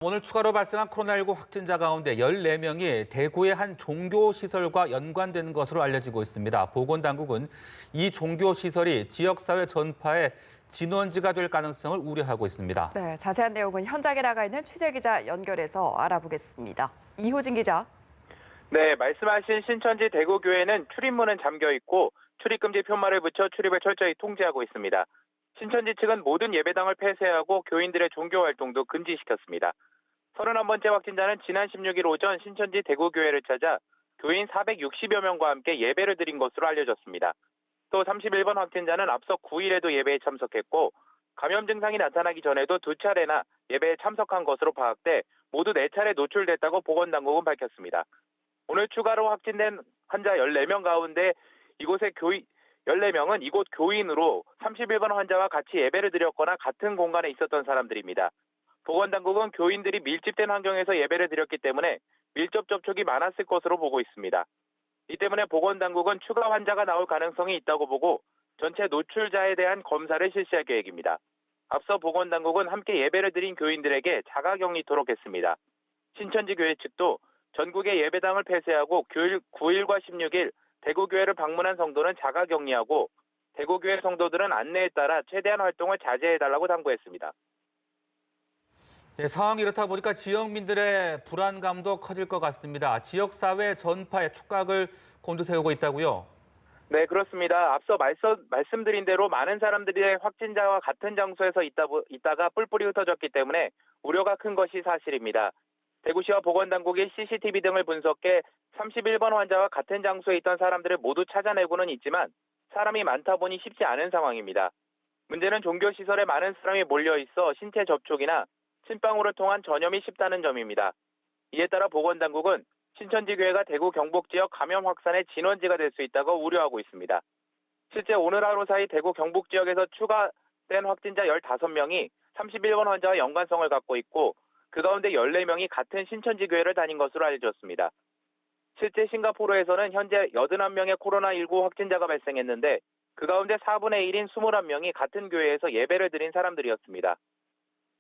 오늘 추가로 발생한 코로나19 확진자 가운데 14명이 대구의 한 종교시설과 연관되는 것으로 알려지고 있습니다. 보건당국은 이 종교시설이 지역사회 전파의 진원지가 될 가능성을 우려하고 있습니다. 네, 자세한 내용은 현장에 나가 있는 취재기자 연결해서 알아보겠습니다. 이호진 기자. 네, 말씀하신 신천지 대구교회는 출입문은 잠겨 있고 출입금지 표말을 붙여 출입을 철저히 통제하고 있습니다. 신천지 측은 모든 예배당을 폐쇄하고 교인들의 종교 활동도 금지시켰습니다. 31번째 확진자는 지난 16일 오전 신천지 대구교회를 찾아 교인 460여 명과 함께 예배를 드린 것으로 알려졌습니다. 또 31번 확진자는 앞서 9일에도 예배에 참석했고 감염 증상이 나타나기 전에도 2차례나 예배에 참석한 것으로 파악돼 모두 4차례 노출됐다고 보건당국은 밝혔습니다. 오늘 추가로 확진된 환자 14명 가운데 이곳의 14명은 이곳 교인으로 31번 환자와 같이 예배를 드렸거나 같은 공간에 있었던 사람들입니다. 보건당국은 교인들이 밀집된 환경에서 예배를 드렸기 때문에 밀접 접촉이 많았을 것으로 보고 있습니다. 이 때문에 보건당국은 추가 환자가 나올 가능성이 있다고 보고 전체 노출자에 대한 검사를 실시할 계획입니다. 앞서 보건당국은 함께 예배를 드린 교인들에게 자가격리토록 했습니다. 신천지교회 측도 전국의 예배당을 폐쇄하고 9일과 16일 대구교회를 방문한 성도는 자가격리하고 대구교회 성도들은 안내에 따라 최대한 활동을 자제해달라고 당부했습니다. 네, 상황이 이렇다 보니까 지역민들의 불안감도 커질 것 같습니다. 지역사회 전파에 촉각을 곤두세우고 있다고요? 네, 그렇습니다. 앞서 말씀드린 대로 많은 사람들이 확진자와 같은 장소에서 있다가 뿔뿔이 흩어졌기 때문에 우려가 큰 것이 사실입니다. 대구시와 보건당국이 CCTV 등을 분석해 31번 환자와 같은 장소에 있던 사람들을 모두 찾아내고는 있지만 사람이 많다 보니 쉽지 않은 상황입니다. 문제는 종교시설에 많은 사람이 몰려 있어 신체 접촉이나 침방울을 통한 전염이 쉽다는 점입니다. 이에 따라 보건당국은 신천지교회가 대구 경북 지역 감염 확산의 진원지가 될 수 있다고 우려하고 있습니다. 실제 오늘 하루 사이 대구 경북 지역에서 추가된 확진자 15명이 31번 환자와 연관성을 갖고 있고 그 가운데 14명이 같은 신천지교회를 다닌 것으로 알려졌습니다. 실제 싱가포르에서는 현재 81명의 코로나19 확진자가 발생했는데 그 가운데 4분의 1인 21명이 같은 교회에서 예배를 드린 사람들이었습니다.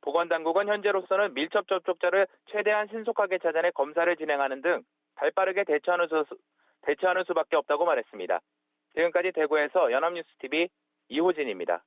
보건당국은 현재로서는 밀접 접촉자를 최대한 신속하게 찾아내 검사를 진행하는 등 발빠르게 대처하는 수밖에 없다고 말했습니다. 지금까지 대구에서 연합뉴스TV 이호진입니다.